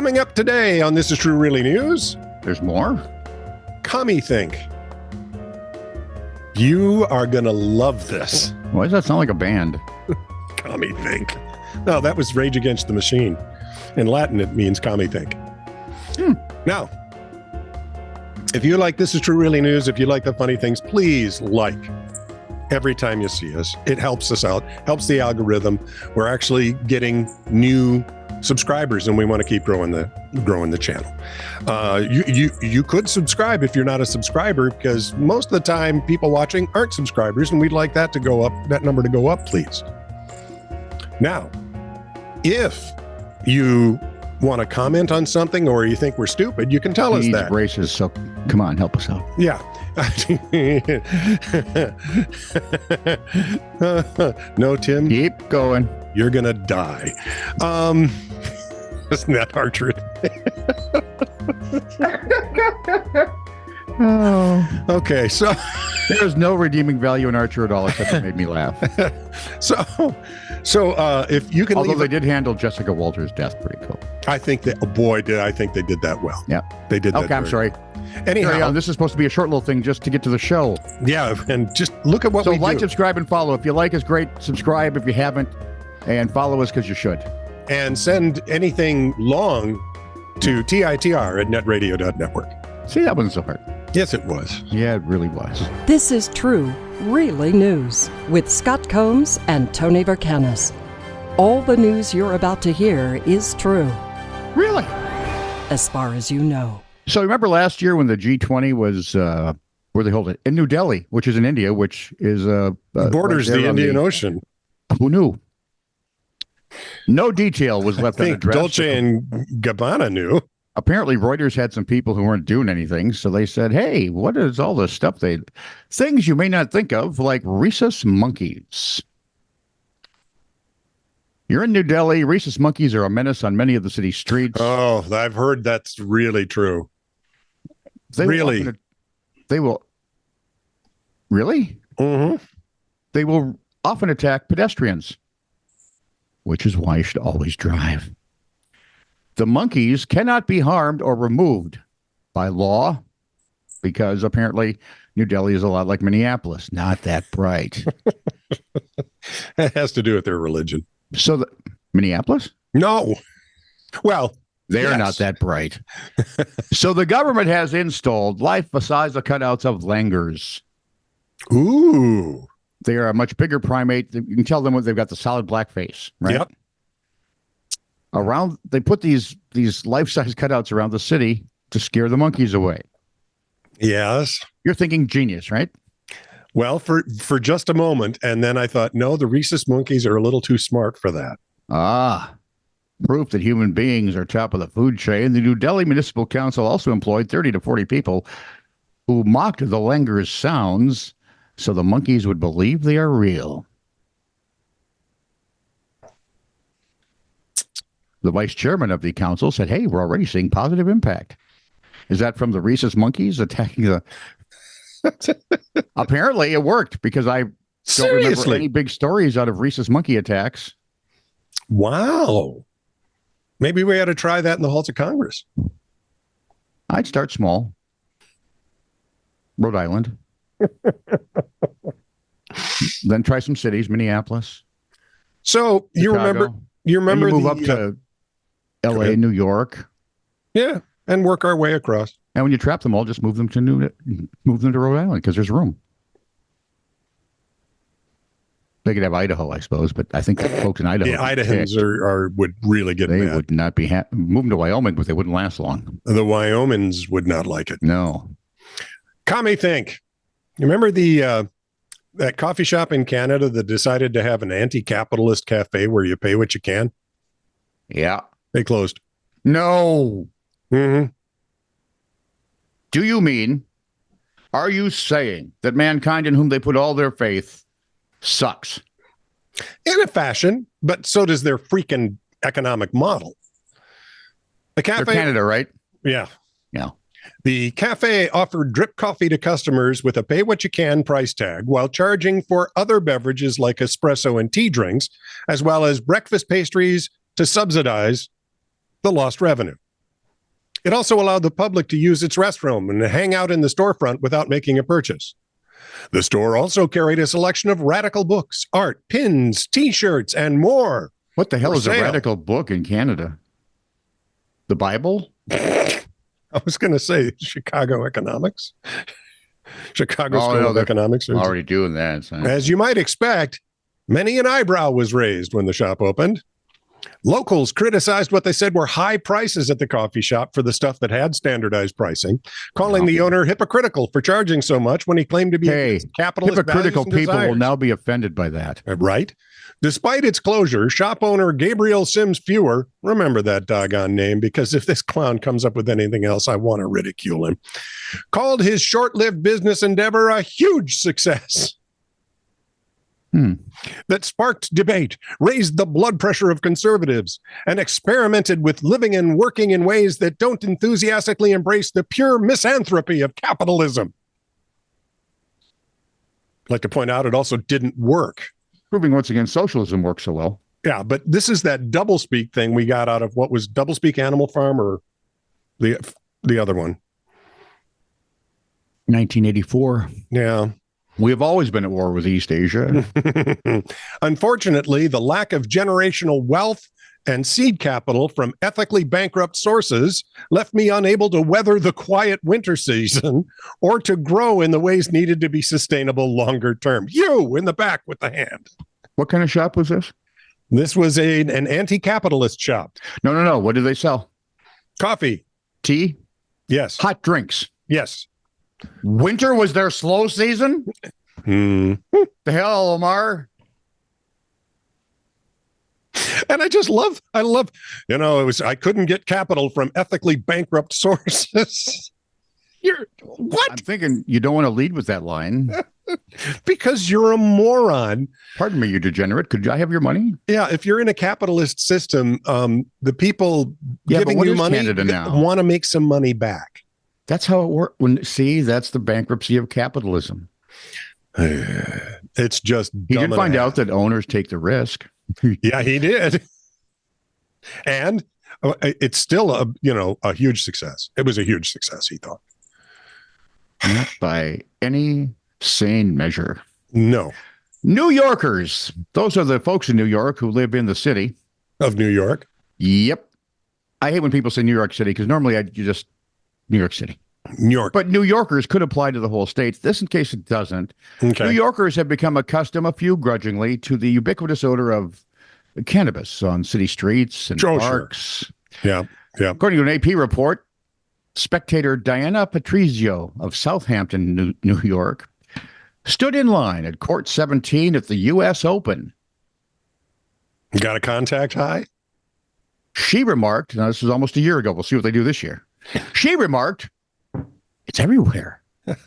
Coming up today on This Is True Really News. There's more? Commie-think. You are going to love this. Why does that sound like a band? Commie-think. No, that was Rage Against the Machine. In Latin, it means commie-think. Now, if you like This Is True Really News, if you like the funny things, please like every time you see us. It helps us out, helps the algorithm. We're actually getting new subscribers, and we want to keep growing the channel. You could subscribe if you're not a subscriber, because most of the time people watching aren't subscribers, and we'd like that to go up, that number to go up, please. Now, if you want to comment on something or you think we're stupid, you can tell us that. Braces, so come on, help us out. Yeah. No, Tim. Keep going. You're gonna die. Isn't that our truth? Oh. Okay, so there's no redeeming value in Archer at all, except it made me laugh. So if you can, although they did handle Jessica Walter's death pretty cool. I think that, oh boy, I think they did that well. Yeah, they did. Okay, I'm sorry. Anyhow, this is supposed to be a short little thing just to get to the show. Yeah, and just look at what we do. So like, subscribe, and follow. If you like us, great. Subscribe if you haven't, and follow us because you should. And send anything long to TITR@netradio.network. See, that wasn't so hard. Yes, it was. Yeah, it really was. This is True, Really News with Scott Combs and Tony Vercanis. All the news you're about to hear is true. Really? As far as you know. So remember last year when the G20 was, where they hold it? In New Delhi, which is in India, which is... borders the Indian Ocean. Who knew? No detail was left unaddressed. Dolce and Gabbana knew. Apparently, Reuters had some people who weren't doing anything, so they said, hey, what is all this stuff? Things you may not think of, like rhesus monkeys. You're in New Delhi. Rhesus monkeys are a menace on many of the city's streets. Oh, I've heard that's really true. Really? They will. Really? Mm-hmm. They will often attack pedestrians, which is why you should always drive. The monkeys cannot be harmed or removed by law because apparently New Delhi is a lot like Minneapolis. Not that bright. It has to do with their religion. So Minneapolis? No. Well, they're not that bright. So the government has installed life-size cutouts of langurs. Ooh. They are a much bigger primate. You can tell them when they've got the solid black face, right? Yep. They put these life-size cutouts around the city to scare the monkeys away. Yes. You're thinking genius, right? Well, for just a moment, and then I thought, no, the rhesus monkeys are a little too smart for that. Ah, proof that human beings are top of the food chain. The New Delhi Municipal Council also employed 30 to 40 people who mocked the langur's sounds so the monkeys would believe they are real. The vice chairman of the council said, hey, we're already seeing positive impact. Is that from the rhesus monkeys attacking the... Apparently it worked because I don't remember any big stories out of rhesus monkey attacks. Wow. Maybe we ought to try that in the halls of Congress. I'd start small. Rhode Island. Then try some cities, Minneapolis. So Chicago. you remember move up to LA, New York. Yeah, and work our way across. And when you trap them all, just move them to Rhode Island because there's room. They could have Idaho, I suppose, but I think the folks in Idaho. The Idahans would really get mad. They would not be move them to Wyoming, but they wouldn't last long. The Wyomings would not like it. No. Commie-think. You remember that coffee shop in Canada that decided to have an anti-capitalist cafe where you pay what you can? Yeah. They closed. No. Mm-hmm. Do you mean, are you saying that mankind in whom they put all their faith sucks? In a fashion, but so does their freaking economic model. The cafe... They're Canada, right? Yeah. Yeah. The cafe offered drip coffee to customers with a pay-what-you-can price tag while charging for other beverages like espresso and tea drinks, as well as breakfast pastries to subsidize the lost revenue. It also allowed the public to use its restroom and hang out in the storefront without making a purchase. The store also carried a selection of radical books, art, pins, T-shirts, and more. What the hell For is a sale. radical book in Canada? The Bible? I was going to say Chicago Economics. Chicago School of they're Economics. already doing that. So. As you might expect, many an eyebrow was raised when the shop opened. Locals criticized what they said were high prices at the coffee shop for the stuff that had standardized pricing, calling the owner hypocritical for charging so much when he claimed to be capitalist. Hypocritical values and people will desires. now be offended by that. Right? Despite its closure, shop owner Gabriel Sims Fewer, remember that doggone name, because if this clown comes up with anything else, I want to ridicule him, called his short-lived business endeavor a huge success. That sparked debate, raised the blood pressure of conservatives, and experimented with living and working in ways that don't enthusiastically embrace the pure misanthropy of capitalism. I'd like to point out it also didn't work. Proving once again socialism works so well. Yeah, but this is that doublespeak thing we got out of what was Doublespeak Animal Farm or the other one. 1984. Yeah. We have always been at war with East Asia. Unfortunately, the lack of generational wealth and seed capital from ethically bankrupt sources left me unable to weather the quiet winter season or to grow in the ways needed to be sustainable longer term. You in the back with the hand. What kind of shop was this? This was an anti-capitalist shop. No. What did they sell? Coffee. Tea? Yes. Hot drinks? Yes. Winter was their slow season? The hell, Omar? And I love, I couldn't get capital from ethically bankrupt sources. What? I'm thinking you don't want to lead with that line. Because you're a moron. Pardon me, you degenerate. Could I have your money? Yeah, if you're in a capitalist system, the people giving what you is money Canada now? want to make some money back. That's how it works. That's the bankruptcy of capitalism. It's just He did find out that owners take the risk. Yeah, he did. And it's still a huge success. It was a huge success, he thought. Not by any sane measure. No. New Yorkers. Those are the folks in New York who live in the city. Of New York? Yep. I hate when people say New York City because normally you just New York City. New York. But New Yorkers could apply to the whole state. This in case it doesn't. Okay. New Yorkers have become accustomed, a few grudgingly, to the ubiquitous odor of cannabis on city streets and parks. Sure. Yeah. According to an AP report, spectator Diana Patrizio of Southampton, New York, stood in line at Court 17 at the U.S. Open. Got a contact high? She remarked, now this was almost a year ago. We'll see what they do this year. She remarked, it's everywhere. But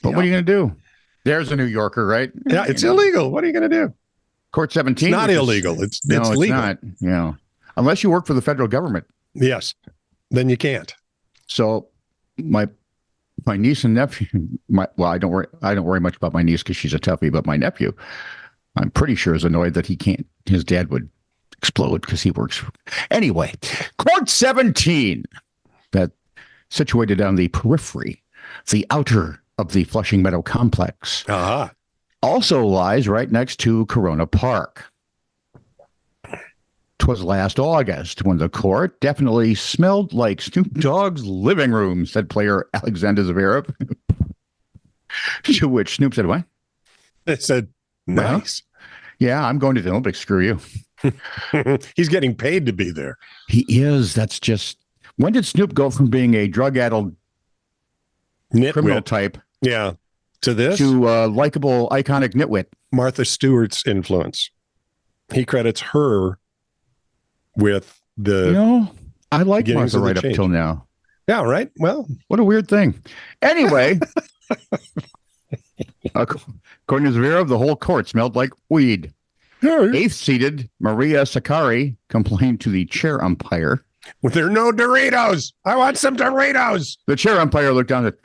what are you going to do? There's a New Yorker, right? Yeah, it's illegal. What are you going to do? Court 17. It's not illegal. It's legal. It's not. Unless you work for the federal government. Yes. Then you can't. So my niece and nephew, I don't worry much about my niece because she's a toughie, but my nephew, I'm pretty sure is annoyed that his dad would explode because he works. Anyway, Court 17, that situated on the periphery, the outer of the Flushing Meadow complex, also lies right next to Corona Park. 'Twas last August when the court definitely smelled like Snoop Dogg's living room, said player Alexander Zverev. To which Snoop said, what? They said, nice. Yeah, I'm going to the Olympics. Screw you. He's getting paid to be there. He is. That's just... When did Snoop go from being a drug-addled criminal type to this? To likable, iconic nitwit? Martha Stewart's influence. He credits her with the... I like Martha right up till now. Yeah, right? Well... What a weird thing. Anyway... According to Zverev, the whole court smelled like weed. Eighth-seated Maria Sakkari complained to the chair umpire. Well, there are no Doritos. I want some Doritos. The chair umpire looked down at...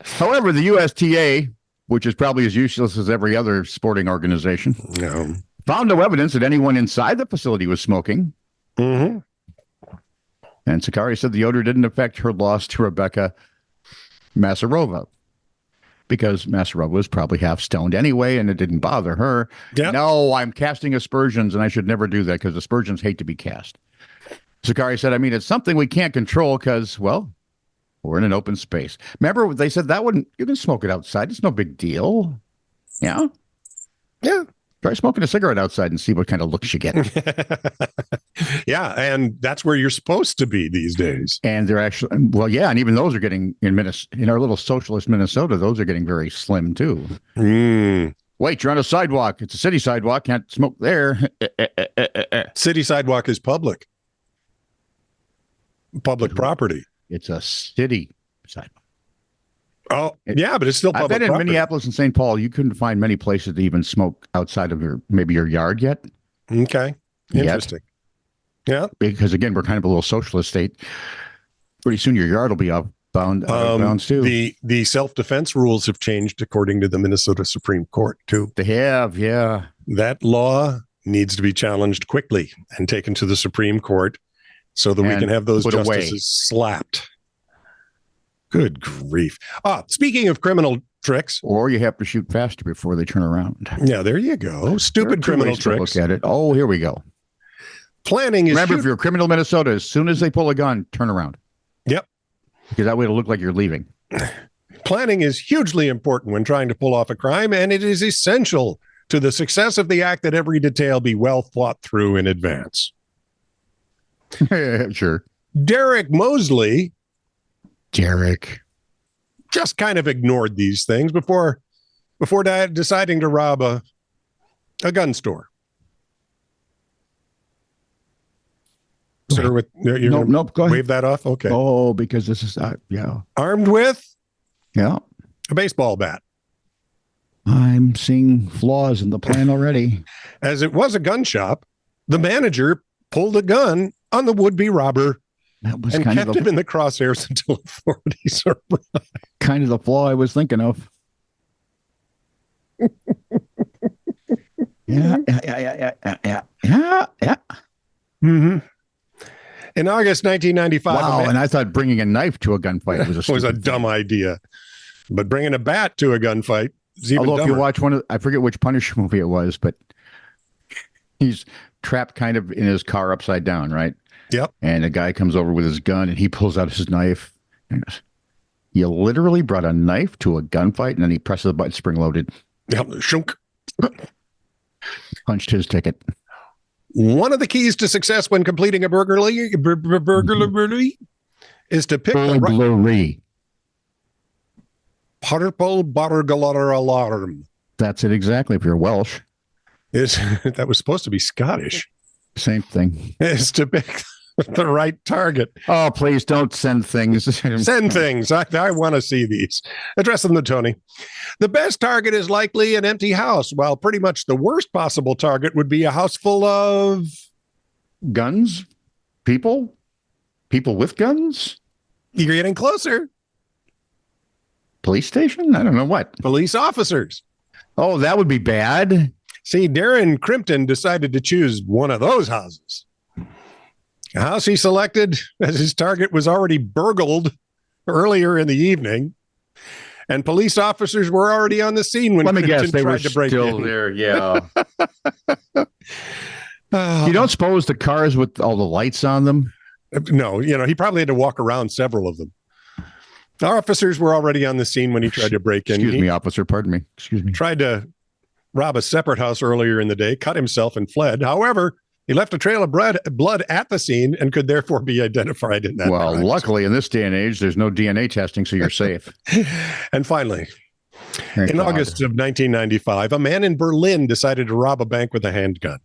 However, the USTA, which is probably as useless as every other sporting organization, found no evidence that anyone inside the facility was smoking. Mm-hmm. And Sakari said the odor didn't affect her loss to Rebecca Masarova because Masarova was probably half stoned anyway, and it didn't bother her. Yep. No, I'm casting aspersions, and I should never do that because aspersions hate to be cast. Sakari said, I mean, it's something we can't control because, well, we're in an open space. Remember, they said you can smoke it outside. It's no big deal. Yeah. Yeah. Try smoking a cigarette outside and see what kind of looks you get. Yeah, and that's where you're supposed to be these days. And they're actually, well, yeah, and even those are getting in our little socialist Minnesota, those are getting very slim too. Wait, you're on a sidewalk. It's a city sidewalk. Can't smoke there. City sidewalk is public property. It's a city sidewalk. Oh, yeah, but it's still public I bet in property. Minneapolis and St. Paul, you couldn't find many places to even smoke outside of maybe your yard yet. Okay. Interesting. Yeah. Because again, we're kind of a little socialist state. Pretty soon your yard will be out of bounds too. The self-defense rules have changed according to the Minnesota Supreme Court too. They have, yeah. That law needs to be challenged quickly and taken to the Supreme Court so that we can have those justices slapped. Good grief. Speaking of criminal tricks. Or you have to shoot faster before they turn around. Yeah, there you go. Stupid criminal tricks. Look at it. Oh, here we go. Planning is Remember, if you're a criminal in Minnesota, as soon as they pull a gun, turn around. Yep. Because that way it'll look like you're leaving. Planning is hugely important when trying to pull off a crime, and it is essential to the success of the act that every detail be well thought through in advance. Sure. Derek Mosley just kind of ignored these things before deciding to rob a gun store. Sir, nope, go ahead. Wave that off? Okay. Oh, because this is, yeah. Armed with? Yeah. A baseball bat. I'm seeing flaws in the plan already. As it was a gun shop, the manager pulled a gun on the would-be robber That was and kind kept of him in the crosshairs until authorities arrived. kind of the flaw I was thinking of. Yeah. Mm-hmm. In August 1995, wow, and I thought bringing a knife to a gunfight was a dumb idea. But bringing a bat to a gunfight is even Although dumber. if you watch I forget which Punisher movie it was, but he's trapped kind of in his car upside down, right? Yep. And a guy comes over with his gun and he pulls out his knife. And goes, you literally brought a knife to a gunfight, and then he presses the button, spring loaded. Yep. Shunk. Punched his ticket. One of the keys to success when completing a burglary is to pick the right purple burglar alarm. That's it exactly. If you're Welsh, That was supposed to be Scottish. same thing. Is to pick the right target. Oh, please don't send things. Send things. I want to see these. Address them to Tony. The best target is likely an empty house, while pretty much the worst possible target would be a house full of Guns, people with guns. You're getting closer. Police station? I don't know what. Police officers. Oh, that would be bad. See, Darren Crimpton decided to choose one of those houses. A house he selected as his target was already burgled earlier in the evening, and police officers were already on the scene when Crimpton tried to break in. There. Yeah. You don't suppose the cars with all the lights on them? No, he probably had to walk around several of them. Our officers were already on the scene when he tried to break in. Excuse me, officer. Pardon me. Excuse me. Tried to rob a separate house earlier in the day, cut himself, and fled. However, he left a trail of blood at the scene and could therefore be identified in that. Well, luckily in this day and age, there's no DNA testing, so you're safe. And finally, in August of 1995, a man in Berlin decided to rob a bank with a handgun.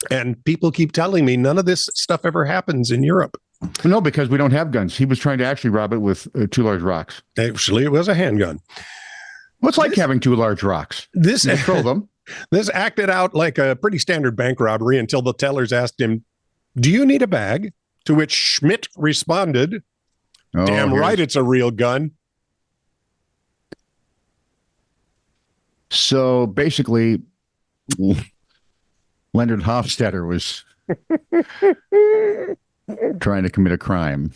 And people keep telling me none of this stuff ever happens in Europe. No, because we don't have guns. He was trying to actually rob it with 2 large rocks. Actually, it was a handgun. What's like having 2 large rocks? This Control them. This acted out like a pretty standard bank robbery until the tellers asked him, "Do you need a bag?" To which Schmidt responded, "Damn right, it's a real gun." So basically, Leonard Hofstadter was trying to commit a crime.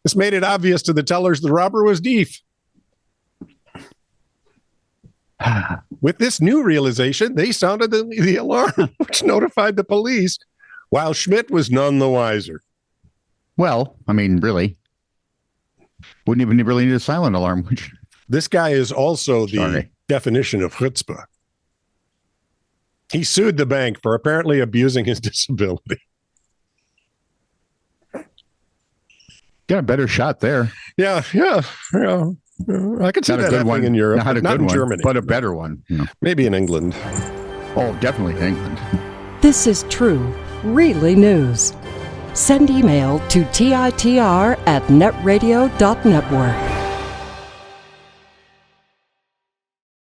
This made it obvious to the tellers the robber was Deef. With this new realization, they sounded the alarm, which notified the police, while Schmidt was none the wiser. Well, I mean, really. Wouldn't even really need a silent alarm. Which... This guy is also the definition of chutzpah. He sued the bank for apparently abusing his disability. Got a better shot there. Yeah. I could see that happening in Europe, not in Germany. But a better one. Maybe in England. Oh, definitely in England. This is true, really news. Send email to TITR@netradio.network.